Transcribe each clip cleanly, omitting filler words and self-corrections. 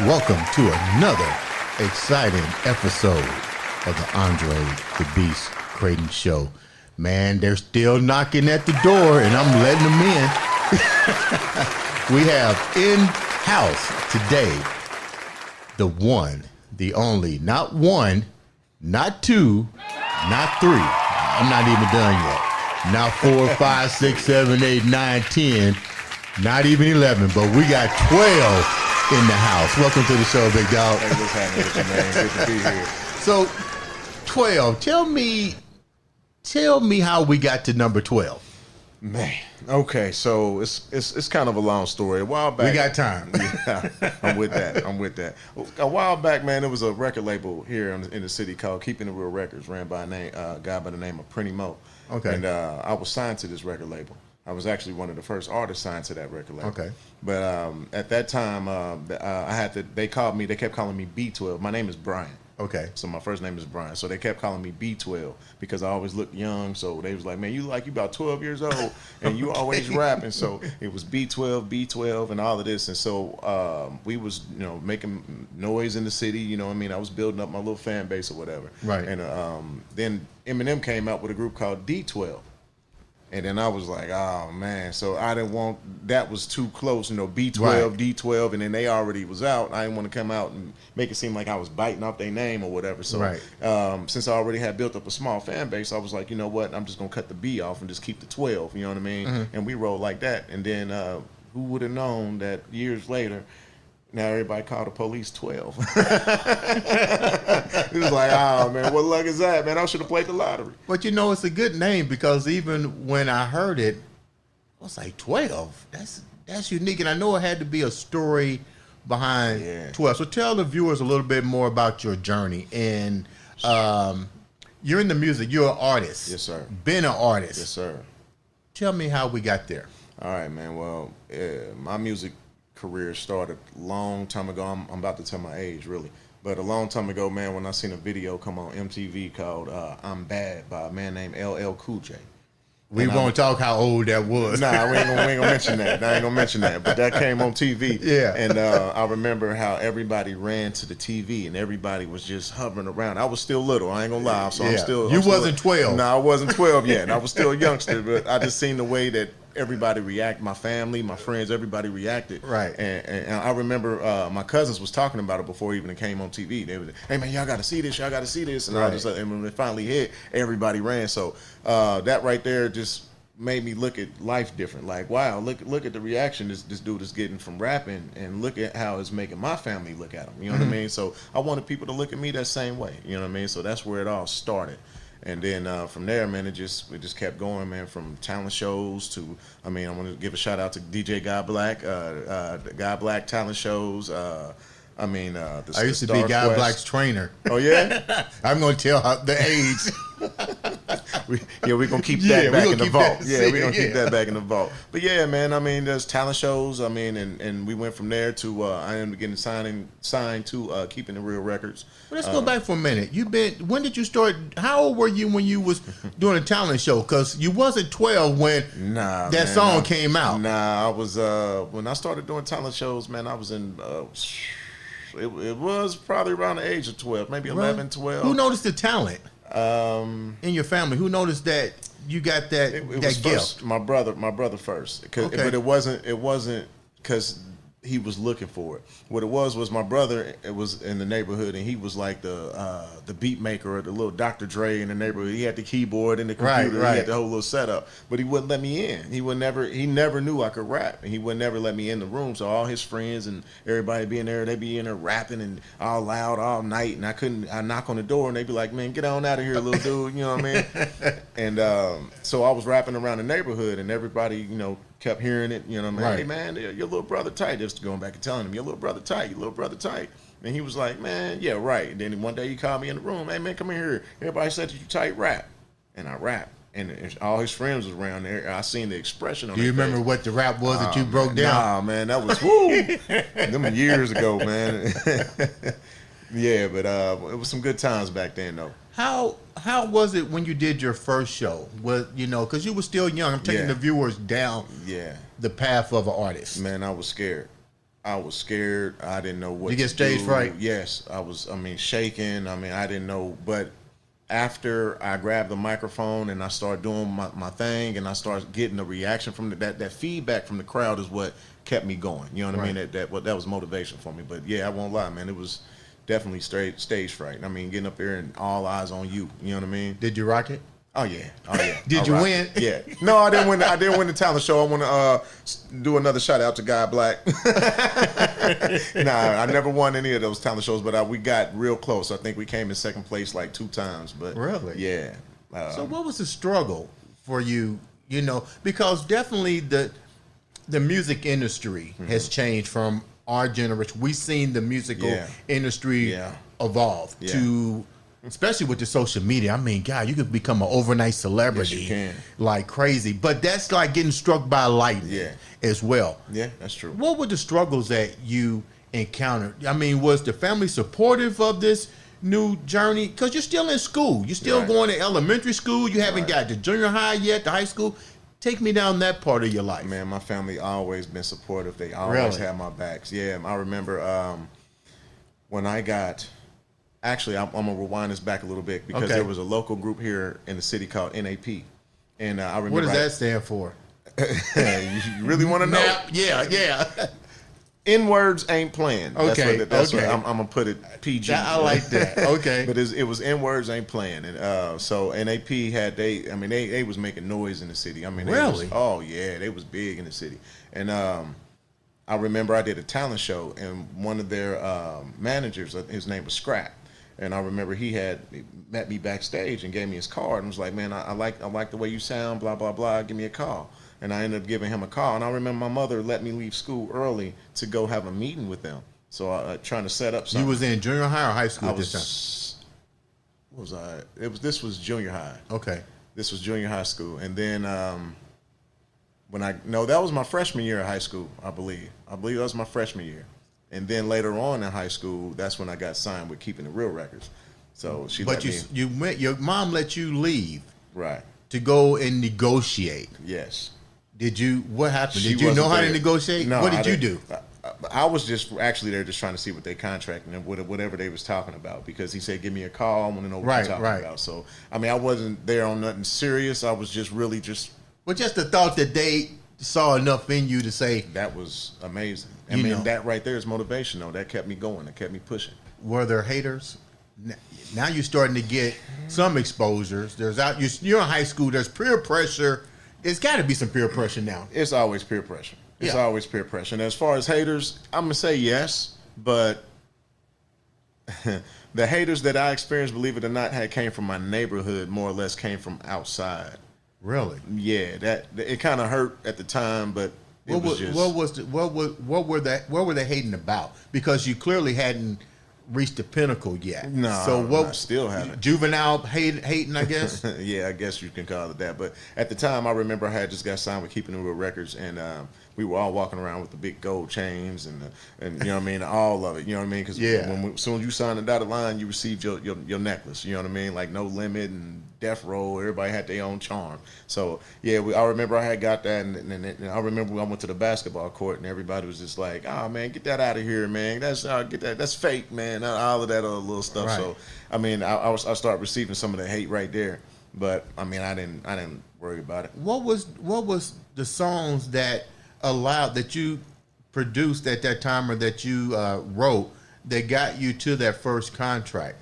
Welcome to another exciting episode of the Andre The Beast Crayton Show. Man, they're still knocking at the door, and I'm letting them in. We have in-house today the one, the only, not one, not two, not three. I'm not even done yet. Not 4, 5, 6, 7, 8, 9, 10, not even 11, but we got 12 in the house. Welcome to the show, big dog. Hey, what's happening with you, man? Good to be here. So, 12. Tell me how we got to number 12. Man, okay, so it's kind of a long story. A while back, We got time. Yeah, I'm with that. A while back, man, there was a record label here in the city called Keeping It Real Records, ran by a guy by the name of Prinny Mo. Okay. And I was signed to this record label. I was actually one of the first artists signed to that record label. Okay. But at that time, they kept calling me B12. My name is Bryan. Okay. So my first name is Bryan. So they kept calling me B12 because I always looked young. So they was like, man, you about 12 years old and you always rapping. So it was B12, and all of this. And so we was, making noise in the city. You know what I mean? I was building up my little fan base or whatever. Right. And then Eminem came out with a group called D12. And then I was like, oh, man. So I didn't want, that was too close, B12, Right. D12, and then they already was out. I didn't want to come out and make it seem like I was biting off their name or whatever. So Right. Since I already had built up a small fan base, I was like, you know what? I'm just going to cut the B off and just keep the 12, you know what I mean? Mm-hmm. And we rolled like that. And then who would have known that years later, now everybody called the police 12. It was like, oh, man, what luck is that, man? I should have played the lottery. But it's a good name because even when I heard it, I was like, 12? That's unique. And I know it had to be a story behind 12. So tell the viewers a little bit more about your journey. And you're in the music. You're an artist. Yes, sir. Been an artist. Yes, sir. Tell me how we got there. All right, man. Well, my music career started a long time ago. I'm about to tell my age, really. But a long time ago, man, when I seen a video come on MTV called I'm Bad by a man named LL Cool J. We won't talk how old that was. Nah, we ain't gonna mention that. I ain't gonna mention that. But that came on TV. Yeah. And I remember how everybody ran to the TV and everybody was just hovering around. I was still little. I ain't gonna lie. So Yeah. I'm wasn't 12. No, I wasn't 12 yet. I was still a youngster. But I just seen the way that everybody react. My family, my friends, everybody reacted. Right. And I remember my cousins was talking about it before even it came on TV. They was, hey man, y'all got to see this. Y'all got to see this. And I just and when it finally hit, everybody ran. So that right there just made me look at life different. Like, wow, look at the reaction this dude is getting from rapping, and look at how it's making my family look at him. You know what I mean? So I wanted people to look at me that same way. You know what I mean? So that's where it all started. And then from there, man, it just kept going, man. From talent shows to, I want to give a shout out to DJ Guy Black, Guy Black talent shows. I used to be Guy Black's trainer. Oh yeah, I'm gonna tell her the age. we're gonna keep that back in the vault. We're gonna Yeah. keep that back in the vault. But yeah, man, there's talent shows. And we went from there to I ended up getting signed to Keeping It Real Records. Well, let's go back for a minute. When did you start? How old were you when you was doing a talent show? Because you wasn't 12 when that song came out. Nah, I was when I started doing talent shows, man. I was in. It was probably around the age of 12, maybe 11, 12. Who noticed the talent in your family? Who noticed that you got that It that was gift? first, my brother first. But it wasn't because he was looking for it. What it was my brother. It was in the neighborhood, and he was like the beat maker or the little Dr. Dre in the neighborhood. He had the keyboard and the computer. Right. He had the whole little setup, but he wouldn't let me in. He never knew I could rap, and he would never let me in the room. So all his friends and everybody being there, they'd be in there rapping and all loud all night, and I knock on the door, and they'd be like, "Man, get on out of here, little dude," you know what I mean? And so I was rapping around the neighborhood, and everybody, kept hearing it, you know what I mean? Right. Hey man, your little brother tight. Just going back and telling him, your little brother tight, your little brother tight. And he was like, man, yeah, right. And then one day he called me in the room, hey man, come in here. Everybody said that you tight rap. And I rap. And all his friends was around there. I seen the expression on Do you their remember face. what the rap was that you broke down? Nah, man, that was woo. Them years ago, man. Yeah, but it was some good times back then, though. How was it when you did your first show? Because you were still young. I'm taking the viewers down Yeah. the path of an artist. Man, I was scared. I was scared. I didn't know what You get to stage do. fright? Yes, I was. I mean, shaking. I mean, I didn't know. But after I grabbed the microphone and I started doing my thing, and I started getting the reaction from that feedback from the crowd is what kept me going. You know what I mean? That was motivation for me. But yeah, I won't lie, man. It was definitely stage fright. I mean, getting up there and all eyes on you. You know what I mean? Did you rock it? Oh yeah, oh yeah. Did you win? Yeah. No, I didn't win. I didn't win the talent show. I want to do another shout out to Guy Black. Nah, I never won any of those talent shows, but we got real close. I think we came in second place like 2 times. But really, yeah. So what was the struggle for you? You know, because definitely the music industry has changed from our generation. We've seen the musical industry evolve to. Especially with the social media. I mean, God, you could become an overnight celebrity. Yes, you can. Like crazy. But that's like getting struck by lightning as well. Yeah, that's true. What were the struggles that you encountered? I mean, was the family supportive of this new journey? Because you're still in school. You're still going to elementary school. You haven't got to junior high yet, to high school. Take me down that part of your life. Man, my family always been supportive. They always had my backs. Yeah, I remember when I got... Actually, I'm going to rewind this back a little bit because there was a local group here in the city called NAP. And I remember... What does that stand for? You really want to know? NAP? Yeah. N-words ain't playing. That's what I'm going to put it PG. I like that. Okay. But it was N-words ain't playing. And so NAP had... they was making noise in the city. I mean, really? They was big in the city. And I remember I did a talent show, and one of their managers, his name was Scrap. And I remember he met me backstage and gave me his card and was like, man, I like the way you sound, blah, blah, blah, give me a call. And I ended up giving him a call. And I remember my mother let me leave school early to go have a meeting with them. So trying to set up something. You was in junior high or high school at this time? What was I? This was junior high. Okay. This was junior high school. And then that was my freshman year of high school, I believe. I believe that was my freshman year. And then later on in high school, that's when I got signed with Keeping It Real Records. So she. But your mom let you leave, right, to go and negotiate. Yes. Did you? What happened? Did you know how to negotiate? No. What did you do? I was just actually there just trying to see what they contracted and whatever they was talking about, because he said, give me a call. I want to know what you're talking about. So, I mean, I wasn't there on nothing serious. I was just really just. Well, just the thought that they saw enough in you to say. That was amazing. I mean, that right there is motivation, though. That kept me going. That kept me pushing. Were there haters? Now you're starting to get some exposures. You're in high school. There's peer pressure. It's got to be some peer pressure now. It's always peer pressure. It's always peer pressure. And as far as haters, I'm going to say yes, but the haters that I experienced, believe it or not, came from my neighborhood, more or less came from outside. Really? Yeah, it kind of hurt at the time, but what were they hating about? Because you clearly hadn't reached the pinnacle yet. No, so what? Still haven't. Juvenile hating, I guess. Yeah, I guess you can call it that. But at the time, I remember I had just got signed with Keeping It Real Records, and we were all walking around with the big gold chains and you know what I mean, all of it. You know what I mean? Because as soon as you signed the dotted line, you received your necklace. You know what I mean? Like No Limit and Death Row. Everybody had their own charm. So yeah, I remember I had got that, and I remember I went to the basketball court, and everybody was just like, "Oh man, get that out of here, man. That's fake, man. All of that other little stuff." Right. So I mean, I started receiving some of the hate right there. But I mean, I didn't worry about it. What was the songs that you produced at that time, or that you wrote, that got you to that first contract?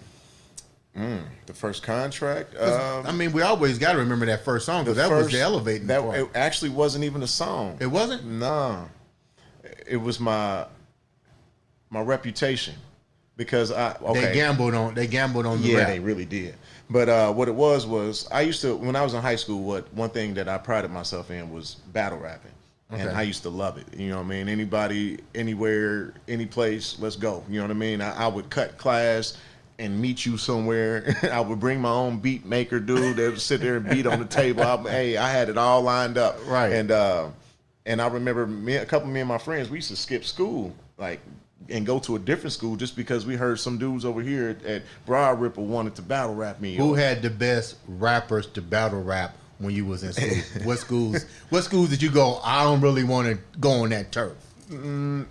The first contract? I mean, we always got to remember that first song, because that was the elevating part. It actually wasn't even a song. It wasn't? No. It was my reputation. Because they gambled on the rap. They really did. But what it was I used to, when I was in high school, one thing that I prided myself in was battle rapping. Okay. And I used to love it. You know what I mean? Anybody, anywhere, any place, let's go. You know what I mean? I would cut class and meet you somewhere. I would bring my own beat maker dude that would sit there and beat on the table. I had it all lined up. Right. And I remember a couple of me and my friends, we used to skip school, and go to a different school just because we heard some dudes over here at Broad Ripple wanted to battle rap me. Who had the best rappers to battle rap when you was in school? What schools did you go, I don't really want to go on that turf?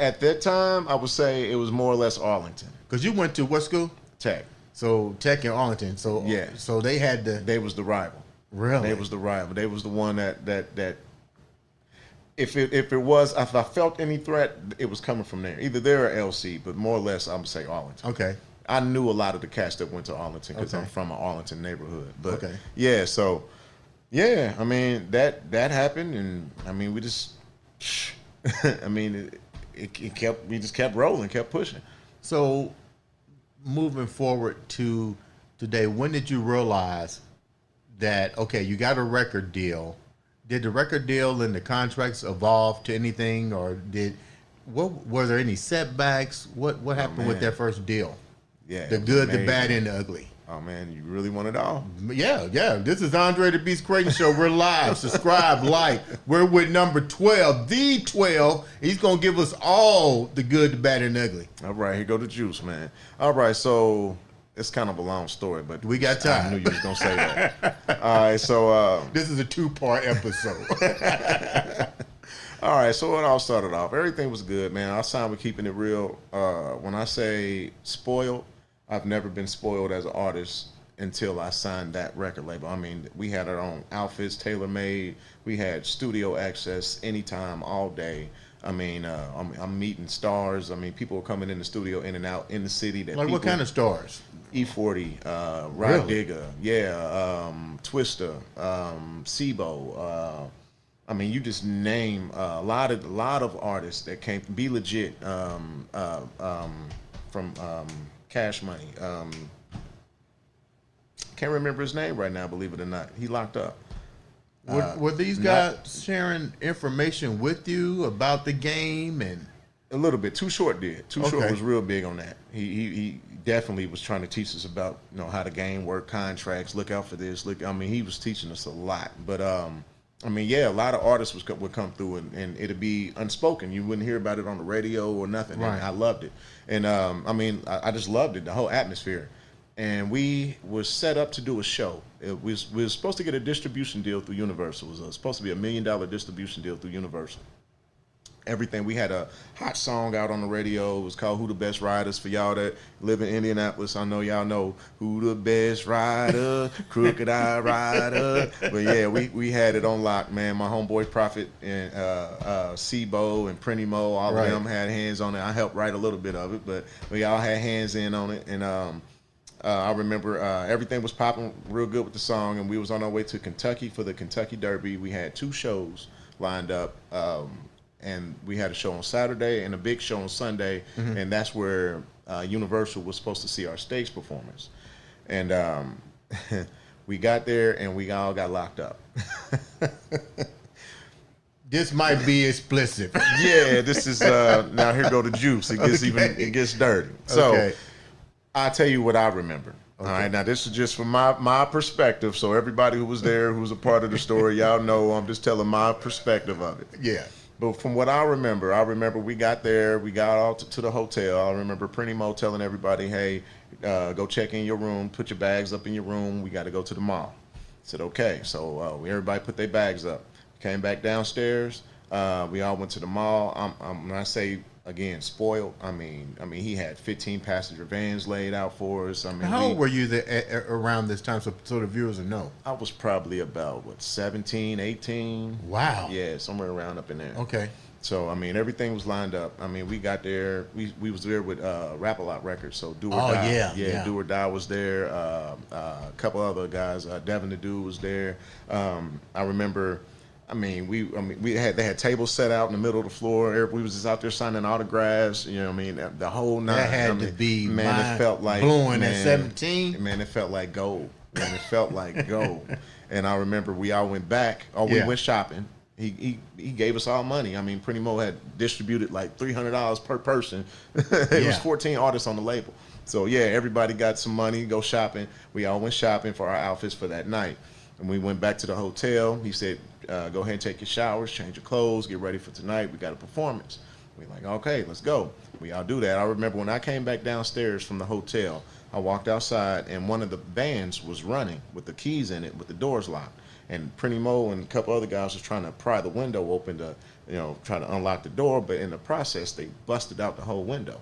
At that time, I would say it was more or less Arlington Because you went to what school? Tech. So Tech in Arlington. So Yeah. So they had the They was the rival. really. They was the rival. They was the one that if I felt any threat, it was coming from there. Either there or LC, but more or less, I'm gonna say Arlington. Okay. I knew a lot of the cats that went to Arlington because Okay. I'm from an Arlington neighborhood. But Okay. yeah, so yeah, I mean that happened, and I mean we just, I mean we just kept rolling, kept pushing. So moving forward to today, when did you realize that okay, you got a record deal? Did the record deal and the contracts evolve to anything, or were there any setbacks? What happened with man. that first deal? Yeah, The it was good, the amazing. bad, and the ugly. Oh man, you really want it all? Yeah. This is Andre The Beast Crayton Show. We're live. Subscribe, like. We're with number 12, the 12. He's gonna give us all the good, the bad, and the ugly. All right, here go the juice, man. All right, so it's kind of a long story, but We got time. I knew you was gonna say that. All right, so This is a 2-part episode. all right, so it all started off. Everything was good, man. I signed with Keeping It Real. When I say spoiled, I've never been spoiled as an artist until I signed that record label. I mean, we had our own outfits, tailor-made. We had studio access anytime, all day. I mean, I'm meeting stars. I mean, people are coming in the studio, in and out in the city. That Like what kind of stars? E40, Rod Really? Digger, yeah, Twister, Sibo. I mean, you just name a lot of artists that came. Be Legit from Cash Money. Can't remember his name right now. Believe it or not, he locked up. Were these guys sharing information with you about the game and? A little bit. Too Short did. Too Short Okay. was real big on that. He definitely was trying to teach us about how the game work, contracts. Look out for this. I mean, he was teaching us a lot. But I mean, yeah, a lot of artists would come through and it'd be unspoken. You wouldn't hear about it on the radio or nothing. Right. And I loved it. And I mean, I just loved it. The whole atmosphere. And we were set up to do a show. We were supposed to get a distribution deal through Universal. It was supposed to be $1 million distribution deal through Universal. Everything. We had a hot song out on the radio. It was called "Who the Best Riders." For y'all that live in Indianapolis, I know y'all know who the best rider, crooked eye rider. But yeah, we had it on lock, man. My homeboy Prophet and Sibo and Prenty Mo, all Right. of them had hands on it. I helped write a little bit of it, but we all had hands in on it. And I remember everything was popping real good with the song, and we was on our way to Kentucky for the Kentucky Derby. We had 2 shows lined up. And we had a show on Saturday and a big show on Sunday, and that's where Universal was supposed to see our stage performance. And we got there, and we all got locked up. This might be explicit. Yeah, this is now here go the juice. It gets it gets dirty. So Okay. I'll tell you what I remember. All right, now this is just from my perspective. So everybody who was there, who was a part of the story, y'all know I'm just telling my perspective of it. Yeah. But from what I remember we got there, we got all to the hotel. I remember Prenty Mo telling everybody, hey, go check in your room, put your bags up in your room. We got to go to the mall. I said, okay. So everybody put their bags up. Came back downstairs. We all went to the mall. When I say, again, spoiled, I mean he had 15 passenger vans laid out for us. I mean, How old were you around this time, so the viewers will know? I was probably about, 17, 18? Wow. Yeah, somewhere around up in there. Okay. So, I mean, everything was lined up. I mean, we got there. We was there with Rap-A-Lot Records. So, Do or Oh, Die. yeah. Do or Die was there. A couple other guys. Devin the Dude was there. I remember... they had tables set out in the middle of the floor. We was just out there signing autographs. You know what I mean? The whole night. That had to be it felt like blowing at 17. Man, it felt like gold. Man, it felt like gold. And I remember we all went back. We went shopping. He gave us all money. I mean, Prenty Mo had distributed like $300 per person. It was 14 artists on the label. So yeah, everybody got some money. Go shopping. We all went shopping for our outfits for that night. And we went back to the hotel. He said, go ahead and take your showers, change your clothes, get ready for tonight. We got a performance. We're like, okay, let's go. We all do that. I remember when I came back downstairs from the hotel, I walked outside, and one of the vans was running with the keys in it, with the doors locked. and Prinny Mo and a couple other guys was trying to pry the window open to, try to unlock the door, but in the process they busted out the whole window.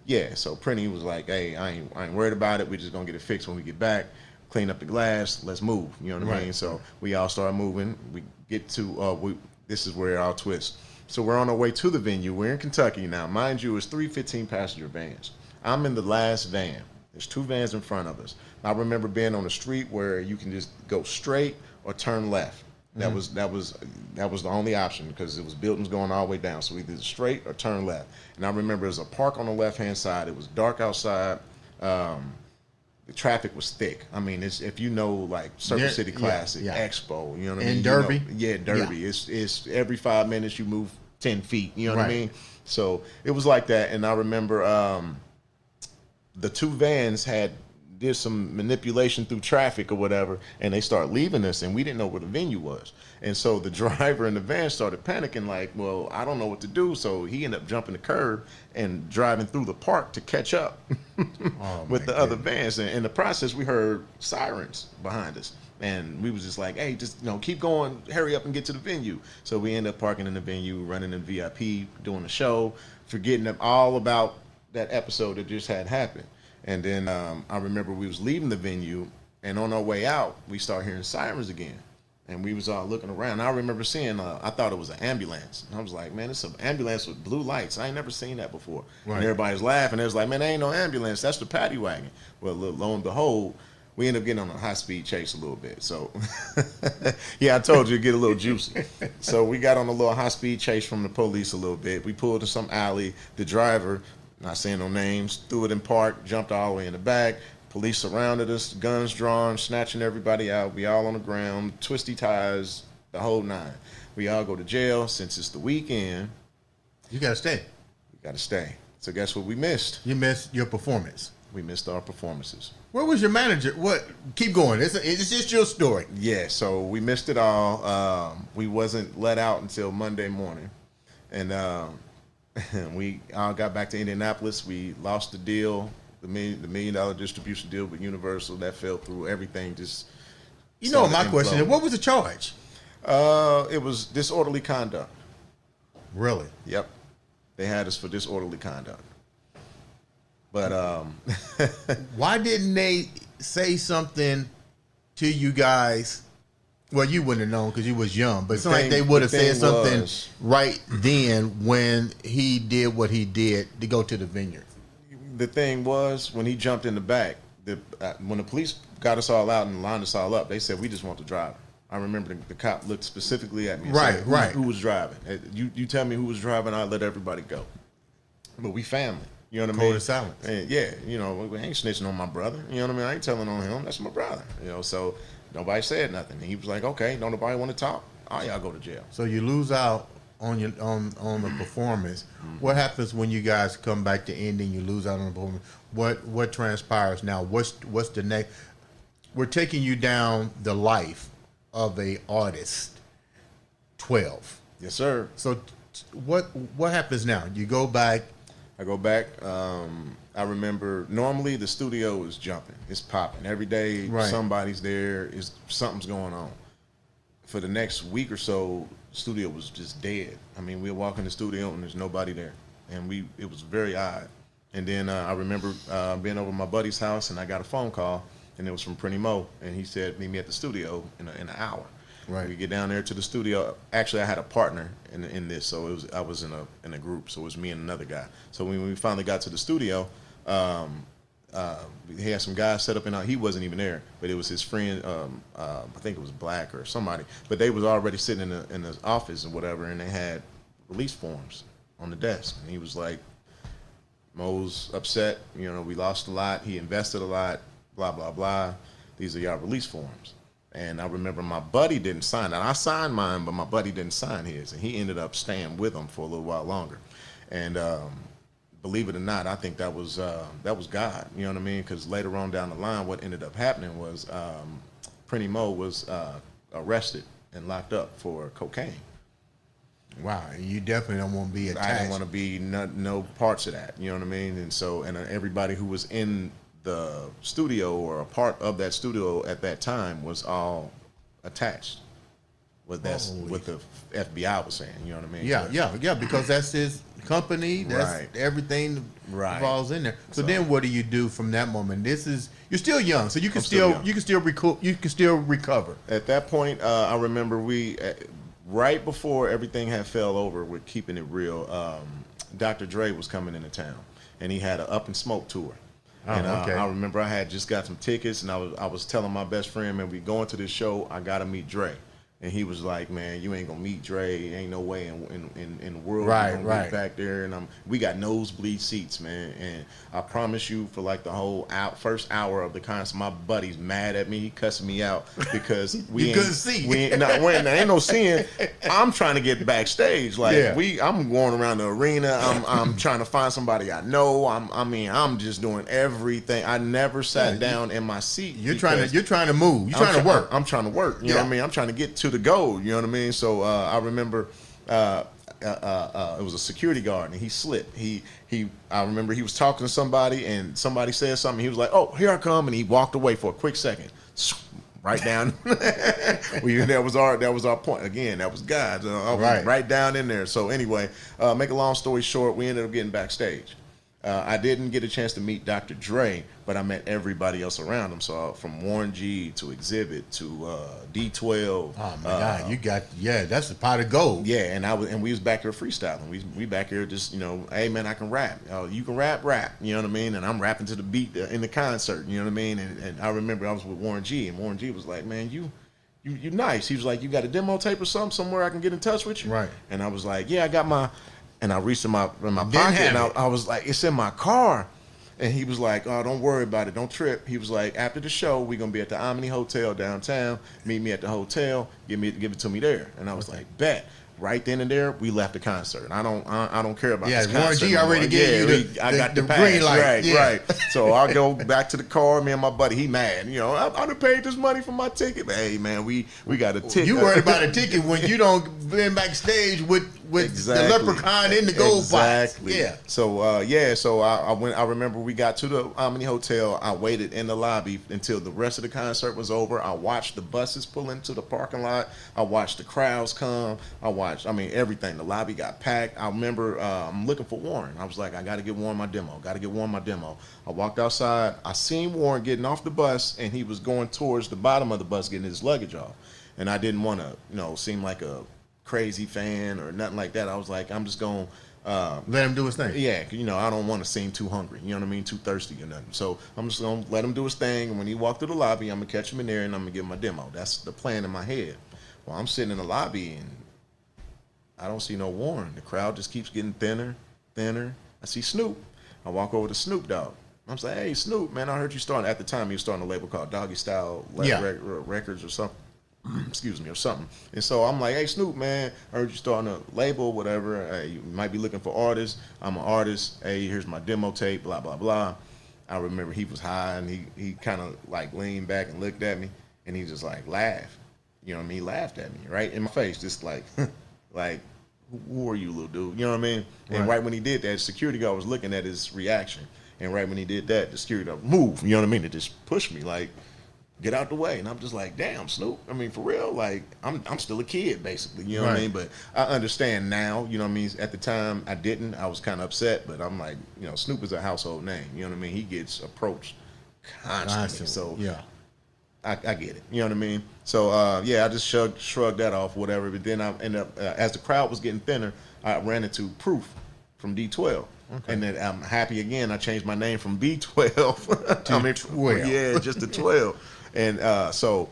Yeah, so Prinny was like, "Hey, I ain't worried about it. We just gonna get it fixed when we get back. Clean up the glass. Let's move." You know what I mean? So we all start moving. We get to this is where it all twists. So we're on our way to the venue. We're in Kentucky now. Mind you, it's 3 15-passenger vans. I'm in the last van. There's 2 vans in front of us. I remember being on a street where you can just go straight or turn left. That was the only option because it was buildings going all the way down. So either straight or turn left. And I remember there's a park on the left-hand side. It was dark outside. The traffic was thick. I mean, it's if you know like Circuit City Classic, Expo, you know what I mean? And Derby. Derby. Yeah. It's every 5 minutes you move 10 feet. You know what I mean? So it was like that. And I remember the 2 vans did some manipulation through traffic or whatever, and they started leaving us, and we didn't know where the venue was. And so the driver in the van started panicking, like, well, I don't know what to do. So he ended up jumping the curb and driving through the park to catch up with the other vans. And in the process, we heard sirens behind us. And we was just like, hey, just keep going, hurry up and get to the venue. So we ended up parking in the venue, running in VIP, doing the show, forgetting all about that episode that just had happened. And then I remember we was leaving the venue, and on our way out, we started hearing sirens again. And we was all looking around. I remember seeing, I thought it was an ambulance. And I was like, man, it's an ambulance with blue lights. I ain't never seen that before. And everybody was laughing. They was like, man, there ain't no ambulance. That's the paddy wagon. Well, lo and behold, we ended up getting on a high-speed chase a little bit. So, yeah, I told you, it'd get a little juicy. So we got on a little high-speed chase from the police a little bit. We pulled to some alley. The driver, not saying no names, threw it in park, jumped all the way in the back. Police surrounded us, guns drawn, snatching everybody out. We all on the ground, twisty ties, the whole 9. We all go to jail. Since it's the weekend, you got to stay. We got to stay. So guess what we missed? You missed your performance. We missed our performances. Where was your manager? What? Keep going. It's just your story. Yeah, so we missed it all. We wasn't let out until Monday morning. And we all got back to Indianapolis. We lost the deal. The $1 million distribution deal with Universal, that fell through. Everything just. My question is, what was the charge? It was disorderly conduct. Really? Yep. They had us for disorderly conduct. But why didn't they say something to you guys? Well, you wouldn't have known because you was young, but it's like they would have said something right then when he did what he did to go to the vineyard. The thing was, when he jumped in the back, when the police got us all out and lined us all up, they said, we just want the driver. I remember the cop looked specifically at me and said, who was driving? You tell me who was driving, I'll let everybody go. But we family. You know what I mean? Code of silence. And yeah, we ain't snitching on my brother. You know what I mean? I ain't telling on him. That's my brother. So nobody said nothing. And he was like, okay, don't nobody want to talk? All y'all go to jail. So you lose out on the performance. What happens when you guys come back to Indy and you lose out on the performance? What transpires now? What's the next? We're taking you down the life of a artist. 12. Yes, sir. So what happens now? You go back. I go back. I remember normally the studio is jumping. It's popping. Every day somebody's there. Something's going on. For the next week or so, the studio was just dead. I mean, we'd walk in the studio and there's nobody there. And it was very odd. And then I remember being over at my buddy's house and I got a phone call and it was from Prinny Mo. And he said, meet me at the studio in an hour. Right. We get down there to the studio. Actually, I had a partner in this, so I was in a group. So it was me and another guy. So when we finally got to the studio, he had some guys set up he wasn't even there, but it was his friend. I think it was Black or somebody. But they was already sitting in the office or whatever, and they had release forms on the desk. And he was like, "Mo's upset. We lost a lot. He invested a lot. Blah blah blah. These are y'all release forms." And I remember my buddy didn't sign it. I signed mine, but my buddy didn't sign his. And he ended up staying with him for a little while longer. And believe it or not, I think that was God. You know what I mean? Because later on down the line, what ended up happening was Prinny Mo was arrested and locked up for cocaine. Wow, you definitely don't want to be attached. I didn't want to be no parts of that. You know what I mean? And so, everybody who was in the studio or a part of that studio at that time was all attached. What the FBI was saying, you know what I mean? Yeah, because that's his company. That's Right. everything Right. falls in there. So then, what do you do from that moment? You're still young, so you can young. you can still recover. At that point, I remember right before everything had fell over with keeping it real. Dr. Dre was coming into town, and he had an Up and Smoke tour. And okay. I remember I had just got some tickets, and I was telling my best friend, man, we going to this show. I gotta meet Dre. And he was like, man, you ain't gonna meet Dre. Ain't no way in the world you're gonna get back there. And we got nosebleed seats, man. And I promise you, for like the whole first hour of the concert, my buddy's mad at me. He cussing me out because we couldn't see. There ain't no seeing. I'm trying to get backstage. Like I'm going around the arena. I'm trying to find somebody I know. I'm just doing everything. I never sat down in my seat. You're trying to move. You're trying to work. I'm trying to work. You know what I mean? I'm trying to get to the goal, you know what I mean? So I remember it was a security guard, and he slipped. I remember he was talking to somebody, and somebody said something. He was like, "Oh, here I come," and he walked away for a quick second, right down. That was our point. Again, that was God. Right down in there. So anyway, make a long story short, we ended up getting backstage. I didn't get a chance to meet Dr. Dre, but I met everybody else around him. So from Warren G to Exhibit to D12. Oh my God, that's a pot of gold. Yeah, and we was back here freestyling. We back here just, hey man, I can rap. You can rap. You know what I mean? And I'm rapping to the beat in the concert. You know what I mean? And I remember I was with Warren G, and Warren G was like, man, you nice. He was like, you got a demo tape or something somewhere I can get in touch with you? Right. And I was like, yeah, I got my. And I reached in my pocket, and I was like, it's in my car. And he was like, oh, don't worry about it. Don't trip. He was like, after the show, we're going to be at the Omni Hotel downtown. Meet me at the hotel. Give it to me there. And I was like, bet. Right then and there, we left the concert. I don't care about this concert. Warren G already gave you I got the green pass. light. Right. So I'll go back to the car. Me and my buddy, he mad. I done paid this money for my ticket. But, hey, man, we got a ticket. You worried about a ticket when you don't been backstage with the leprechaun in the gold box. Yeah. So I remember we got to the Omni Hotel. I waited in the lobby until the rest of the concert was over. I watched the buses pull into the parking lot. I watched the crowds come. Everything. The lobby got packed. I remember I'm looking for Warren. I was like, I got to get Warren my demo. I walked outside. I seen Warren getting off the bus, and he was going towards the bottom of the bus getting his luggage off. And I didn't want to, seem like a crazy fan or nothing like that. I was like, I'm just going to let him do his thing. Yeah, I don't want to seem too hungry. You know what I mean? Too thirsty or nothing. So I'm just going to let him do his thing. And when he walked through the lobby, I'm going to catch him in there, and I'm going to give him my demo. That's the plan in my head. Well, I'm sitting in the lobby, and I don't see no Warren. The crowd just keeps getting thinner. I see Snoop. I walk over to Snoop Dogg. I'm like, hey, Snoop, man, I heard you starting. At the time, he was starting a label called Doggy Style Records or something. Excuse me, or something. And so I'm like, hey, Snoop, man, I heard you starting a label, whatever. Hey, you might be looking for artists. I'm an artist. Hey, here's my demo tape, blah, blah, blah. I remember he was high, and he kind of like leaned back and looked at me, and he just like laughed. You know what I mean? He laughed at me right in my face, just like, like, who are you, little dude? You know what I mean? And right when he did that, the security guard was looking at his reaction. And right when he did that, the security guard moved. You know what I mean? It just pushed me, like, get out the way. And I'm just like, damn, Snoop. I mean, for real, like, I'm still a kid, basically. You know what I mean? But I understand now, you know what I mean? At the time, I didn't. I was kind of upset. But I'm like, Snoop is a household name. You know what I mean? He gets approached constantly. So yeah. I get it. You know what I mean? So, I just shrugged that off, whatever. But then I ended up, as the crowd was getting thinner, I ran into Proof from D12. Okay. And then I'm happy again. I changed my name from B12 to 12. Yeah, just to 12. And so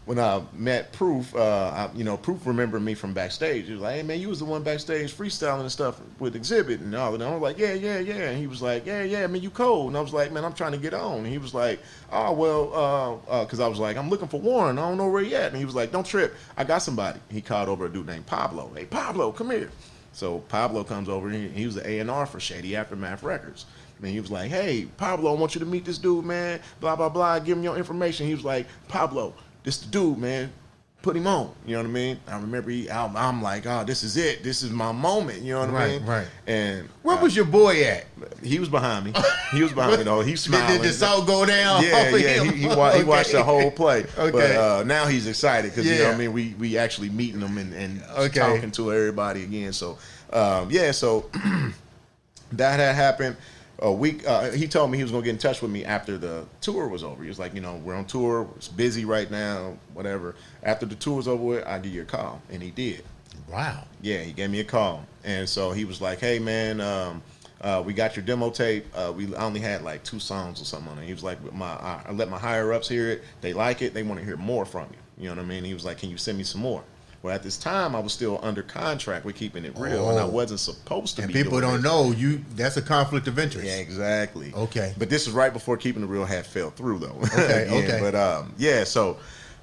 when I met Proof, Proof remembered me from backstage. He was like, hey, man, you was the one backstage freestyling and stuff with Exhibit and all. And I was like, yeah. And he was like, yeah, man, you cold. And I was like, man, I'm trying to get on. And he was like, oh, well, because I was like, I'm looking for Warren. I don't know where he at. And he was like, don't trip. I got somebody. He called over a dude named Pablo. Hey, Pablo, come here. So Pablo comes over. He was the A&R for Shady Aftermath Records. And he was like, hey, Pablo, I want you to meet this dude, man. Blah, blah, blah. Give him your information. He was like, Pablo, this the dude, man. put him on. You know what I mean? I remember I'm like, oh, this is it. This is my moment. You know what I mean? Right. And where was your boy at? He was behind me. He was behind me though. He's smiling. Did the song go down? Yeah. He watched the whole play. Okay. But now he's excited because you know what I mean. We actually meeting him and talking to everybody again. So so that had happened. A week, he told me he was gonna get in touch with me after the tour was over. He was like, you know, we're on tour, it's busy right now, whatever. After the tour was over with, I'll give you a call, and he did. Wow. Yeah, he gave me a call, and so he was like, hey man, we got your demo tape. I only had like 2 songs or something on it. He was like, I let my higher ups hear it. They like it. They want to hear more from you. You know what I mean? He was like, can you send me some more? Well, at this time, I was still under contract with Keeping It Real, and I wasn't supposed to be. And people don't know that's a conflict of interest. Yeah, exactly. Okay. But this is right before Keeping It Real had fell through, though. Okay, okay. But so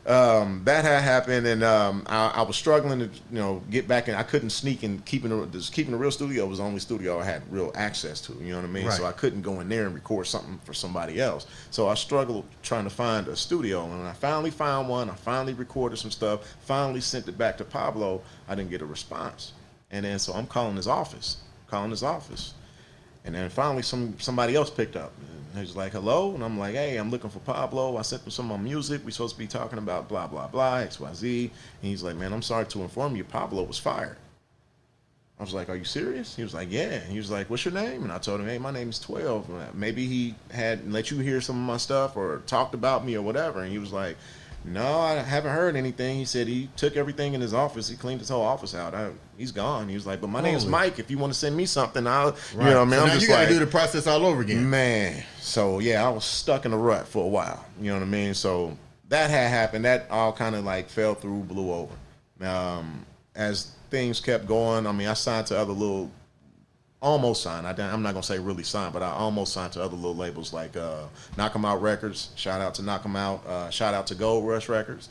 that had happened, and I was struggling to get back in. I couldn't sneak in. Keeping the Real studio was the only studio I had real access to. You know what I mean? Right. So I couldn't go in there and record something for somebody else. So I struggled trying to find a studio, and when I finally found one, I finally recorded some stuff. Finally sent it back to Pablo. I didn't get a response, and then so I'm calling his office, and then finally somebody else picked up. He's like, hello? And I'm like, hey, I'm looking for Pablo. I sent him some of my music. We're supposed to be talking about blah, blah, blah, XYZ. And he's like, man, I'm sorry to inform you, Pablo was fired. I was like, are you serious? He was like, yeah. He was like, what's your name? And I told him, hey, my name is 12. Maybe he had let you hear some of my stuff or talked about me or whatever. And he was like, no, I haven't heard anything. He said he took everything in his office. He cleaned his whole office out. He's gone. He was like, but my name's Mike. If you want to send me something, I'll, you know what I mean? So I'm now just you got to like, do the process all over again. Man. So, yeah, I was stuck in a rut for a while. You know what I mean? So that had happened. That all kind of like fell through, blew over. As things kept going, I mean, I signed to other little, almost signed. I'm not going to say really signed, but I almost signed to other little labels like Knock 'Em Out Records. Shout out to Knock 'Em Out. Shout out to Gold Rush Records.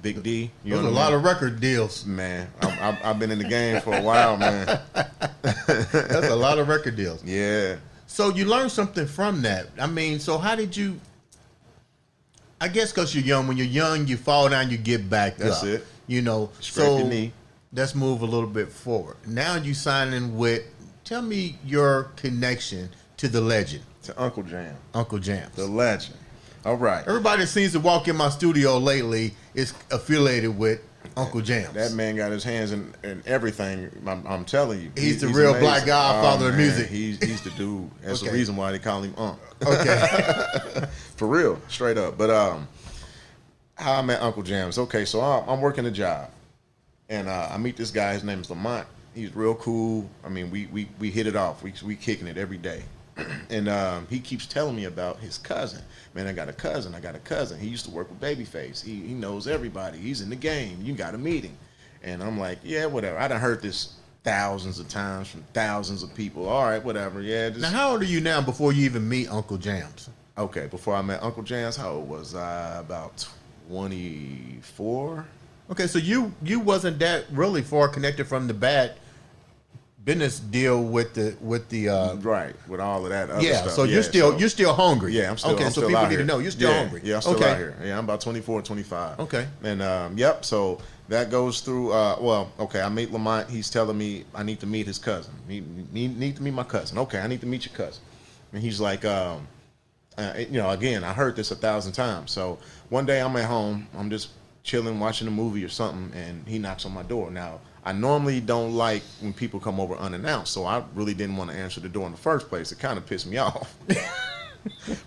Big D. Those are a lot of record deals. Man, I've been in the game for a while, man. That's a lot of record deals. Yeah. So you learned something from that. I mean, so how did you, I guess because you're young. When you're young, you fall down, you get back up. That's it. You know, Scrape your knee. Let's move a little bit forward. Now you signing with, tell me your connection to the legend. To Uncle Jam. Uncle Jam. The legend. All right. Everybody that seems to walk in my studio lately is affiliated with Uncle Jam. That man got his hands in everything. I'm telling you. He's the real amazing. black godfather of music. He's the dude. That's Okay. the reason why they call him Unc. Okay. For real, straight up. But how I met Uncle Jams. Okay, so I'm working a job, and I meet this guy. His name is Lamont. He's real cool. I mean, we hit it off. We kicking it every day. And he keeps telling me about his cousin. Man, I got a cousin. He used to work with Babyface. He knows everybody. He's in the game. You got to meet him. And I'm like, yeah, whatever. I done heard this thousands of times from thousands of people. All right, whatever. Yeah. Now, how old are you now before you even meet Uncle Jams? Okay, before I met Uncle Jams, how old was I? About 24. Okay, so you wasn't that really far connected from the bad business deal with the right, with all of that other yeah, stuff. so you're still hungry. Yeah, I'm still okay, I'm so still people out need here. to know you're still hungry. Yeah, I'm still okay. out here. Yeah, I'm about 24, 25. Okay. And yep, so that goes through I meet Lamont. He's telling me I need to meet his cousin. Need to meet my cousin. Okay, I need to meet your cousin. And he's like again, I heard this 1,000 times. So one day I'm at home, I'm just chilling, watching a movie or something, and he knocks on my door. Now, I normally don't like when people come over unannounced, so I really didn't want to answer the door in the first place. It kind of pissed me off.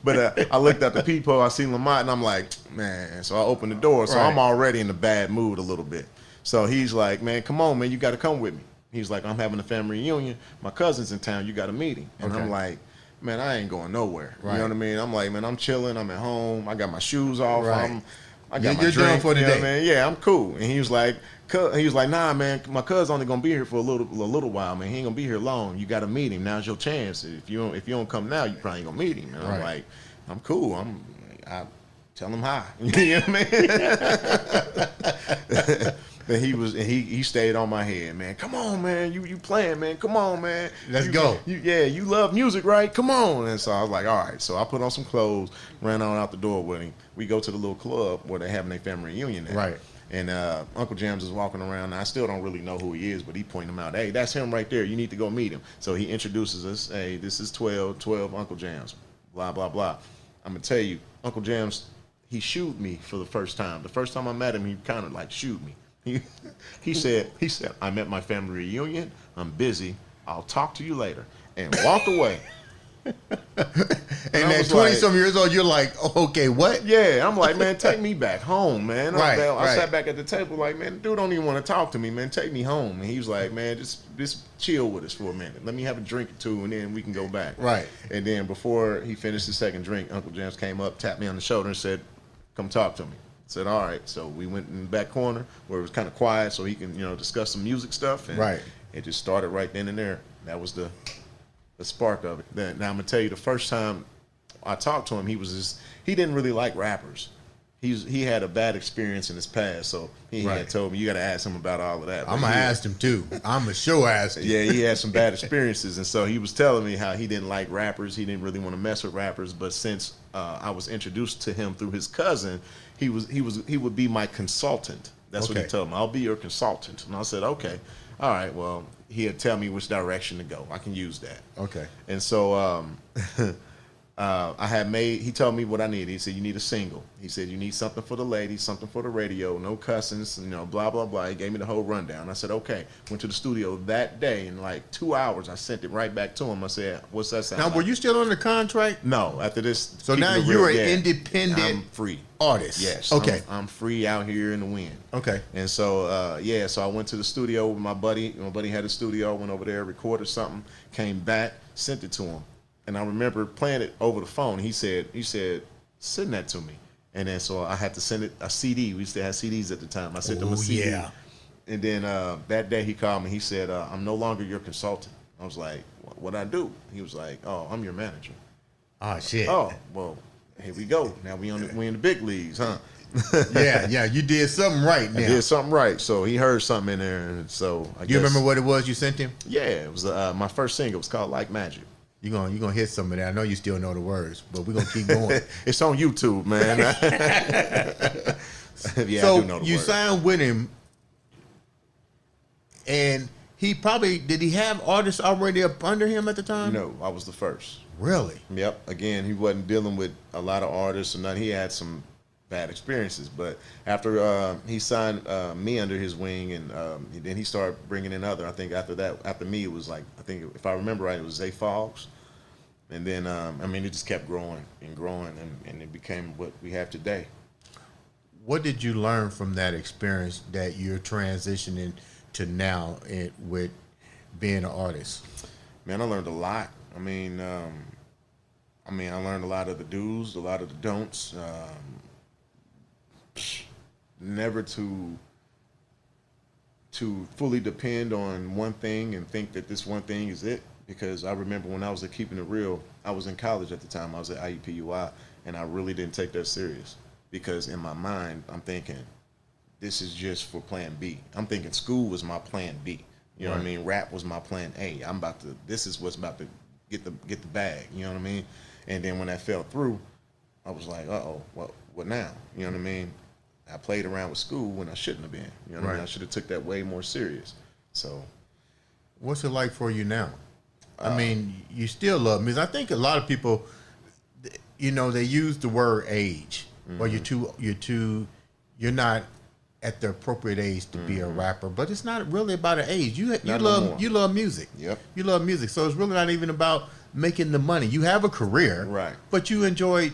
But I looked at the peephole, I seen Lamont, and I'm like, man. So I opened the door, so I'm already in a bad mood a little bit. So he's like, man, come on, man, you got to come with me. He's like, I'm having a family reunion. My cousin's in town. You got to meet him. And I'm like, man, I ain't going nowhere. Right. You know what I mean? I'm like, man, I'm chilling. I'm at home. I got my shoes off. Right. I got my drink. Done for the day. Man. Yeah, I'm cool. And he was like, nah, man, my cousin's only gonna be here for a little while, man. He ain't gonna be here long. You got to meet him. Now's your chance. If you don't come now, you probably ain't gonna meet him. And I'm like, I'm cool. I tell him hi. You know what I mean? And he stayed on my head, man. Come on, man. You playing, man. Come on, man. Let's go. You love music, right? Come on. And so I was like, all right. So I put on some clothes, ran on out the door with him. We go to the little club where they're having their family reunion at. Right. And Uncle Jams is walking around. I still don't really know who he is, but he pointed him out. Hey, that's him right there. You need to go meet him. So he introduces us. Hey, this is 12 Uncle Jams. Blah, blah, blah. I'm going to tell you, Uncle Jams, he shooed me for the first time. The first time I met him, he kind of like shooed me. He said, I'm at my family reunion. I'm busy. I'll talk to you later. And walked away. And at 20-some years old, you're like, oh, okay, what? Yeah, I'm like, man, take me back home, man. Right, I sat back at the table like, man, dude don't even want to talk to me, man. Take me home. And he was like, man, just chill with us for a minute. Let me have a drink or two, and then we can go back. Right. And then before he finished the second drink, Uncle James came up, tapped me on the shoulder, and said, come talk to me. I said, all right. So we went in the back corner where it was kind of quiet so he can, discuss some music stuff. And right. It just started right then and there. That was the spark of it. Now I'm gonna tell you, the first time I talked to him, he didn't really like rappers. He had a bad experience in his past, so he had told me, you got to ask him about all of that. I'm gonna ask him too. I'm a sure ask him. Yeah, he had some bad experiences, and so he was telling me how he didn't like rappers. He didn't really want to mess with rappers, but since I was introduced to him through his cousin, he would be my consultant. That's what he told me. I'll be your consultant, and I said, okay, all right. Well, he'd tell me which direction to go. I can use that. Okay. And so he told me what I needed. He said, you need a single. He said, you need something for the ladies, something for the radio, no cussings, blah, blah, blah. He gave me the whole rundown. I said, okay. Went to the studio that day. In like 2 hours, I sent it right back to him. I said, what's that sound Now, like? were you still under contract? No, after this. So now you're an independent I'm free. Artist. Yes. Okay. I'm free out here in the wind. Okay. And so, so I went to the studio with my buddy. My buddy had a studio. I went over there, recorded something, came back, sent it to him. And I remember playing it over the phone. He said, send that to me. And then so I had to send it a CD. We used to have CDs at the time. I sent him a CD. Yeah. And then that day he called me. He said, I'm no longer your consultant. I was like, what'd I do? He was like, oh, I'm your manager. Oh, shit. Oh, well, here we go. Now we in the big leagues, huh? yeah. You did something right now. I did something right. So he heard something in there. And so I guess. You remember what it was you sent him? Yeah, it was my first single. It was called Like Magic. You're gonna hit some of that. I know you still know the words, but we're gonna keep going. It's on YouTube, man. Yeah, so I do know the you words. signed with him, and did he have artists already up under him at the time? No, I was the first. Really? Yep. Again, he wasn't dealing with a lot of artists or nothing. He had some bad experiences, but after he signed me under his wing, and then he started bringing in other. I think after me, it was like, I think if I remember right, it was Zay Foggs, and then it just kept growing and growing, and it became what we have today. What did you learn from that experience that you're transitioning to now with being an artist? Man, I learned a lot. I learned a lot of the do's, a lot of the don'ts. Never to fully depend on one thing and think that this one thing is it. Because I remember when I was at Keeping It Real, I was in college at the time. I was at IUPUI, and I really didn't take that serious. Because in my mind, I'm thinking, this is just for plan B. I'm thinking school was my plan B. You know what I mean? Rap was my plan A. This is what's about to get the bag. You know what I mean? And then when that fell through, I was like, uh-oh, what now? You know what I mean? I played around with school when I shouldn't have been. You know what I mean? I should have took that way more serious. So, what's it like for you now? You still love music. I think a lot of people, they use the word age. Well, you're not at the appropriate age to be a rapper, but it's not really about an age. You love music. Yep. You love music, so it's really not even about making the money. You have a career, right? But you enjoy.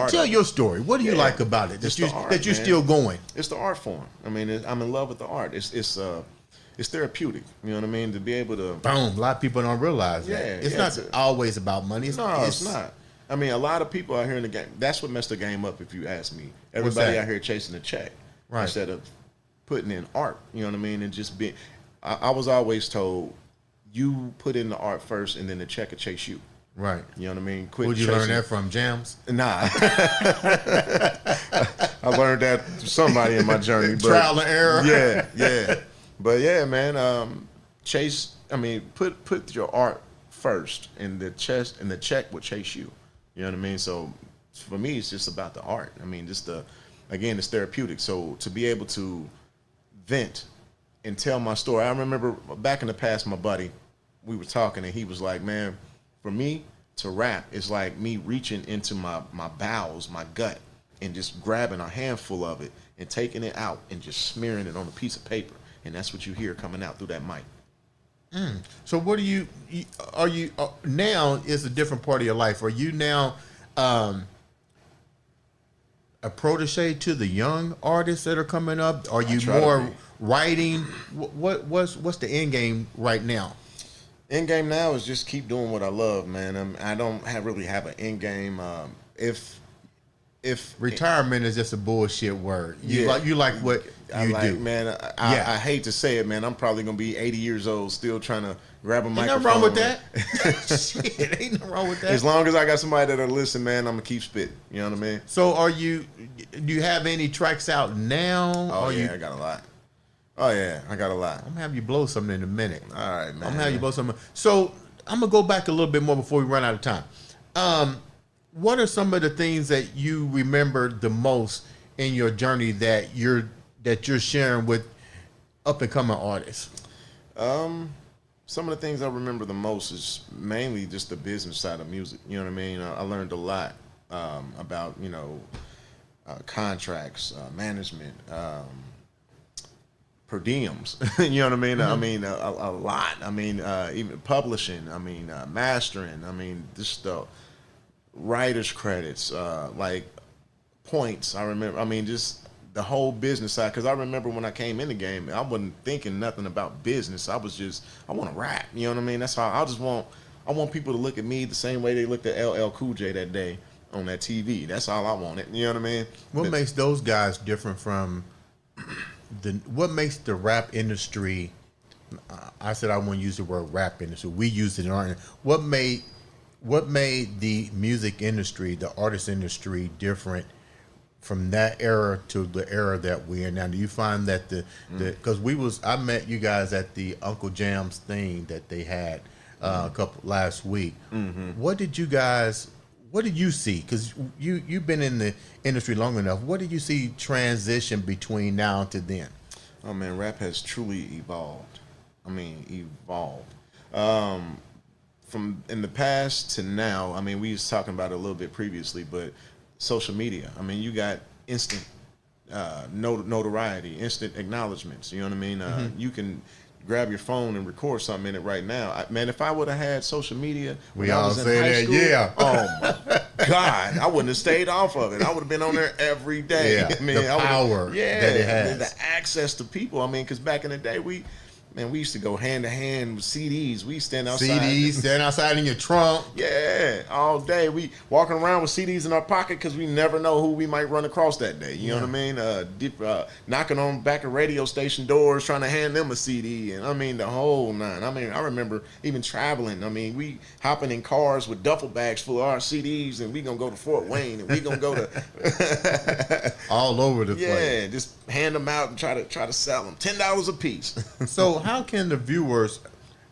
Tell your story. What do you like about it that you're still going? It's the art form. I'm in love with the art. It's therapeutic. You know what I mean? To be able to boom. A lot of people don't realize that. It's not always about money. It's not. A lot of people out here in the game. That's what messed the game up, if you ask me. Everybody out here chasing a check instead of putting in art. You know what I mean? And just being. I was always told, you put in the art first, and then the check will chase you. Right. You know what I mean? Who'd you learn that from? Jams? Nah. I learned that from somebody in my journey. But trial and error. Yeah. But yeah, man, put your art first, and the check will chase you. You know what I mean? So for me, it's just about the art. Just again, it's therapeutic. So to be able to vent and tell my story. I remember back in the past, my buddy, we were talking, and he was like, man, for me to rap is like me reaching into my bowels, my gut, and just grabbing a handful of it and taking it out and just smearing it on a piece of paper. And that's what you hear coming out through that mic. So what are you now is a different part of your life. Are you now a protege to the young artists that are coming up? Are you more writing? What's the end game right now? End game now is just keep doing what I love, man. I don't really have an end game. If retirement is just a bullshit word, you like what you do, man. I hate to say it, man. I'm probably gonna be 80 years old still trying to grab a microphone. Ain't nothing wrong with that. Shit, ain't nothing wrong with that. As long as I got somebody that'll listen, man, I'm gonna keep spitting. You know what I mean? So, do you have any tracks out now? Oh yeah, I got a lot. Oh yeah, I got a lot. I'm gonna have you blow something in a minute. All right, man. I'm gonna have you blow something. So I'm gonna go back a little bit more before we run out of time. What are some of the things that you remember the most in your journey that you're sharing with up and coming artists? Some of the things I remember the most is mainly just the business side of music. You know what I mean? I learned a lot about contracts, management, per diems. You know what I mean? Mm-hmm. I mean a lot. I mean even publishing. I mean mastering. I mean just the writers credits, like points. I remember. I mean just the whole business side. Because I remember when I came in the game, I wasn't thinking nothing about business. I want to rap. You know what I mean? That's how I want people to look at me the same way they looked at LL Cool J that day on that TV. That's all I wanted. You know what I mean? What makes those guys different from what makes the rap industry? I said I wouldn't use the word rap industry. We use it in our. What made the music industry, the artist industry, different from that era to the era that we're in now? Do you find that because I met you guys at the Uncle Jam's thing that they had a couple last week. Mm-hmm. What did you see? Because you've been in the industry long enough. What did you see transition between now to then? Oh man, rap has truly evolved. I mean, from in the past to now. I mean, we was talking about it a little bit previously, but social media. I mean, you got instant notoriety, instant acknowledgments. You know what I mean? Mm-hmm. You can grab your phone and record something in it right now. Man, if I would have had social media when I was in high school, yeah. Oh my God, I wouldn't have stayed off of it. I would have been on there every day. Yeah, I mean, the power that it has. The access to people. I mean, because back in the day, we used to go hand to hand with CDs. We stand outside. Stand outside in your trunk. Yeah, all day. We walking around with CDs in our pocket because we never know who we might run across that day. You know what I mean? Knocking on back of radio station doors, trying to hand them a CD, and I mean the whole nine. I mean, I remember even traveling. I mean, we hopping in cars with duffel bags full of our CDs, and we gonna go to Fort Wayne, and we gonna go to all over the place. Yeah, just hand them out and try to sell them $10 a piece. So how can the viewers,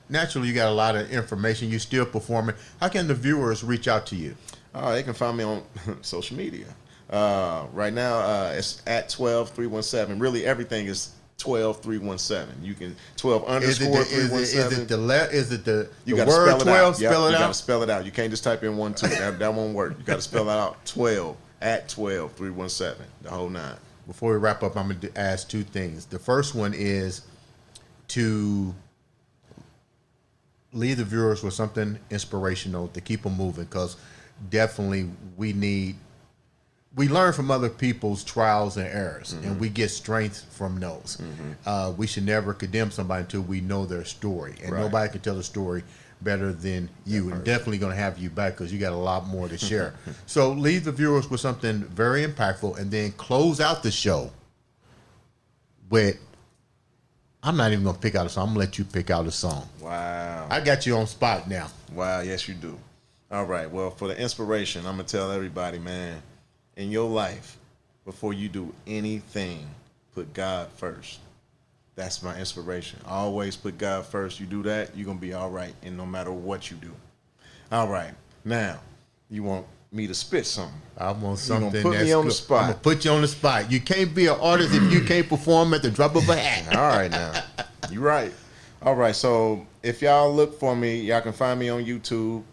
naturally you got a lot of information, you still performing, how can the viewers reach out to you? They can find me on social media. Right now, it's at 12317. Really, everything is 12317. You can 12_317. Is it the you word spell 12? Yep, spell it out? You got to spell it out. You can't just type in 1 2. That won't work. You got to spell it out. 12 at 12317. The whole nine. Before we wrap up, I'm going to ask two things. The first one is to leave the viewers with something inspirational to keep them moving, because definitely we learn from other people's trials and errors, mm-hmm. and we get strength from those. Mm-hmm. We should never condemn somebody until we know their story, and nobody can tell a story better than you, and definitely going to have you back because you got a lot more to share. So leave the viewers with something very impactful, and then close out the show with, I'm not even going to pick out a song. I'm going to let you pick out a song. Wow. I got you on spot now. Wow, yes you do. All right, well, for the inspiration, I'm going to tell everybody, man, in your life, before you do anything, put God first. That's my inspiration. Always put God first. You do that, you're going to be all right, and no matter what you do. All right, now, you want me to spit something. I want You something gonna put that's me on the good. spot. I'm gonna put you on the spot. You can't be an artist if you can't perform at the drop of a hat. All right now. You right. All right. So if y'all look for me, y'all can find me on YouTube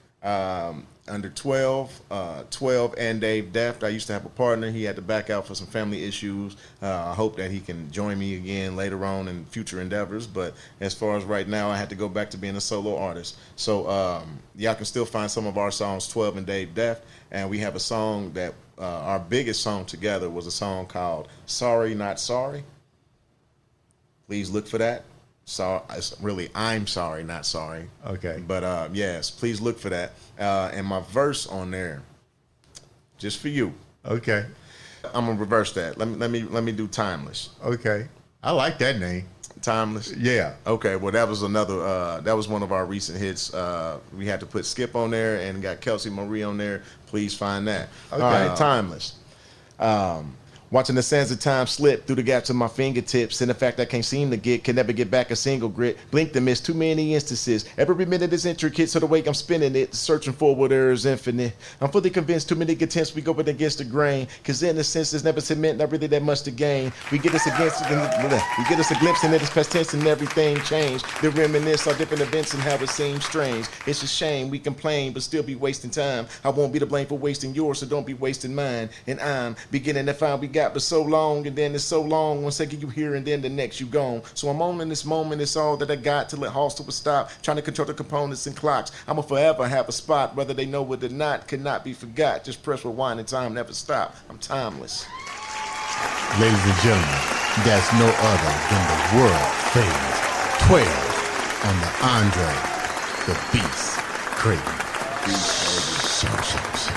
under 12 and Dave Deft. I used to have a partner. He had to back out for some family issues. I hope that he can join me again later on in future endeavors. But as far as right now, I had to go back to being a solo artist. So y'all can still find some of our songs, 12 and Dave Deft. And we have a song that our biggest song together was a song called Sorry Not Sorry. Please look for that. So it's really I'm sorry, not sorry. Okay. But yes, please look for that. And my verse on there, just for you. Okay. I'm gonna reverse that. Let me do Timeless. Okay. I like that name. Timeless. Yeah. Okay. Well, that was another. That was one of our recent hits. We had to put Skip on there and got Kelsey Marie on there. Please find that. Okay. All right. Timeless. Watching the sands of time slip through the gaps of my fingertips, and the fact I can't seem to get, can never get back a single grit. Blink to miss too many instances. Every minute is intricate, so the way I'm spinning it, searching for what there is infinite. I'm fully convinced too many attempts we go with against the grain, cause in a sense there's never cement, not really that much to gain. We get us a glimpse into this past tense and everything changed. They reminisce on different events and how it seems strange. It's a shame we complain, but still be wasting time. I won't be to blame for wasting yours, so don't be wasting mine. And I'm beginning to find we got but so long, and then it's so long. 1 second you here, and then the next you gone. So I'm on in this moment. It's all that I got till it halts to a stop. Trying to control the components and clocks. I'ma forever have a spot, whether they know it or not. Cannot be forgot. Just press rewind and time never stop. I'm timeless. Ladies and gentlemen, that's no other than the world famous 12 on the Andre The Beast Crayton. Peace, baby. Show.